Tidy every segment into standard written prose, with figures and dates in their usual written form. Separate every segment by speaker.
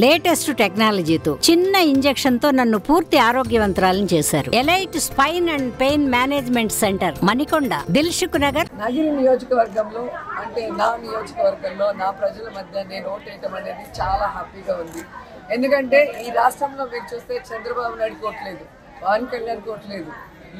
Speaker 1: Latest టెక్నాలజీతో చిన్న injection తో నన్ను పూర్తి ఆరోగ్యవంతురాలను చేశారు. Elite Spine and Pain Management Centre, Manikonda, Dilsukhnagar.
Speaker 2: Nagari నియోజకవర్గంలో అంటే నా నియోజకవర్గంలో నా ప్రజల మధ్య నేను ఓటేయటం అనేది చాలా హ్యాపీగా ఉంది. ఎందుకంటే ఈ రాష్ట్రంలో మీరు చూస్తే చంద్రబాబు నాయుడు కోట్లేదు, పవన్ కళ్యాణ్ కోట్లేదు,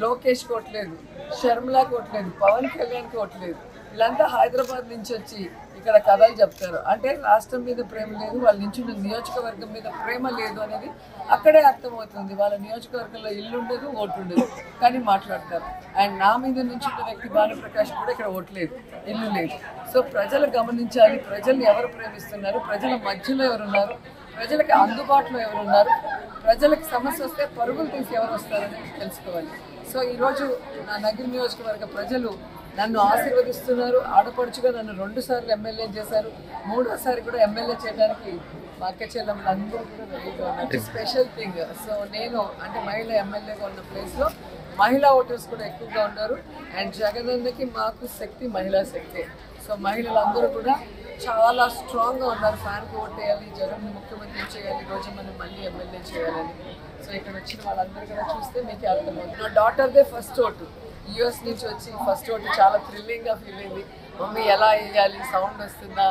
Speaker 2: లోకేష్ కోట్లేదు, షర్మిలా కోట్లేదు, పవన్ కళ్యాణ్ కోట్లేదు. వీళ్ళంతా హైదరాబాద్ నుంచి వచ్చి ఇక్కడ కథలు చెప్తారు. అంటే రాష్ట్రం మీద ప్రేమ లేదు, వాళ్ళ నుంచి నియోజకవర్గం మీద ప్రేమ లేదు అనేది అక్కడే అర్థమవుతుంది. వాళ్ళ నియోజకవర్గంలో ఇల్లు ఉండదు, ఓటు ఉండదు, కానీ మాట్లాడతారు. అండ్ నా మీద నుంచి వ్యక్తి భానుప్రకాష్ కూడా ఇక్కడ ఓటు లేదు, ఇల్లు లేదు. సో ప్రజలు గమనించాలి, ప్రజల్ని ఎవరు ప్రేమిస్తున్నారు, ప్రజల మధ్యలో ఎవరున్నారు, ప్రజలకి అందుబాటులో ఎవరున్నారు, ప్రజలకు సమస్య వస్తే పరుగులు తీసి ఎవరు వస్తారని తెలుసుకోవాలి. సో ఈరోజు నా నగిరి నియోజకవర్గ ప్రజలు నన్ను ఆశీర్వదిస్తున్నారు. ఆడపడుచుగా నన్ను 2 సార్లు ఎమ్మెల్యే చేశారు, 3వసారి కూడా ఎమ్మెల్యే చేయడానికి మా అక్క చెల్లెమ్మలు అందరూ కూడా రెడీగా ఉన్నారు. స్పెషల్ థింగ్, సో నేను అంటే మహిళా ఎమ్మెల్యేగా ఉన్న ప్లేస్లో మహిళా ఓటర్స్ కూడా ఎక్కువగా ఉన్నారు. అండ్ జగనన్నకి మాకు శక్తి మహిళా శక్తి. సో మహిళలందరూ కూడా చాలా స్ట్రాంగ్గా ఉన్నారు. ఫ్యాన్కి ఓటేయాలి, జగన్ ముఖ్యమంత్రి చేయాలి, రోజు మనం మళ్ళీ ఎమ్మెల్యే చేయాలని. సో ఇక్కడ వచ్చిన వాళ్ళందరూ కూడా చూస్తే మీకే అర్థమవుతుంది. నా డాటర్దే ఫస్ట్ ఓటు, యూఎస్ నుంచి వచ్చి ఫస్ట్ ఓటు చాలా థ్రిల్లింగ్గా ఫీల్ అయింది. మమ్మీ ఎలా వేయాలి, సౌండ్ వస్తుందా,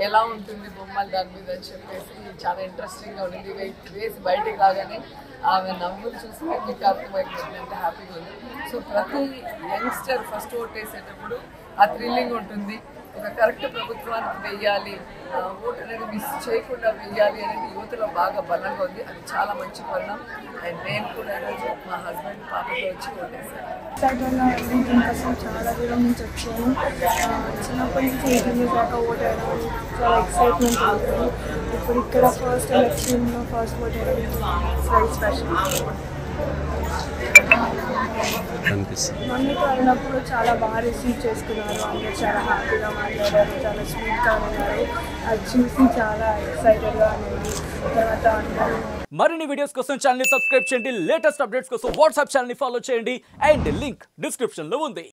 Speaker 2: ఎలా ఉంటుంది బొమ్మలు దాని మీద అని చెప్పేసి చాలా ఇంట్రెస్టింగ్గా ఉండింది. వేసి బయటికి రాగానే ఆమె నవ్వులు చూస్తే మీకు అర్థమైపోతుంది, అంటే హ్యాపీగా ఉంది. సో ప్రతి యంగ్స్టర్ ఫస్ట్ ఓట్ వేసేటప్పుడు ఆ థ్రిల్లింగ్ ఉంటుంది. ఒక కరెక్ట్ ప్రభుత్వానికి వెయ్యాలి, ఓటు అనేది మిస్ చేయకుండా వెయ్యాలి అనేది యువతలో బాగా బలంగా ఉంది. అది చాలా మంచి పరిణామం. అండ్ నేను కూడా ఈరోజు మా హస్బెండ్ పాపతో వచ్చి ఓటేసాను.
Speaker 3: దీనికోసం చాలా దూరం నుంచి వచ్చాను. చిన్నప్పటి నుంచి 18 years దాకా ఓట్ వేయడం చాలా ఎక్సైట్మెంట్ ఉంటుంది. ఇప్పుడు ఇక్కడ ఫస్ట్ ఎలక్షన్లో ఫస్ట్ ఓట్ వేయడం వెరీ స్పెషల్. మమ్మీతో అయినప్పుడు చాలా బాగా రిసీవ్ చేసుకున్నారు, అందరూ చాలా హ్యాపీగా మాట్లాడారు, చాలా స్వీట్గా ఉన్నారు. అది చూసి చాలా ఎక్సైటెడ్గా ఉంది. తర్వాత అందరూ
Speaker 4: మరిన్ని వీడియోస్ కోసం ఛానల్ ని సబ్స్క్రైబ్ చేయండి, లేటెస్ట్ అప్డేట్స్ కోసం వాట్సాప్ ఛానల్ ని ఫాలో చేయండి, అండ్ లింక్ డిస్క్రిప్షన్ లో ఉంది.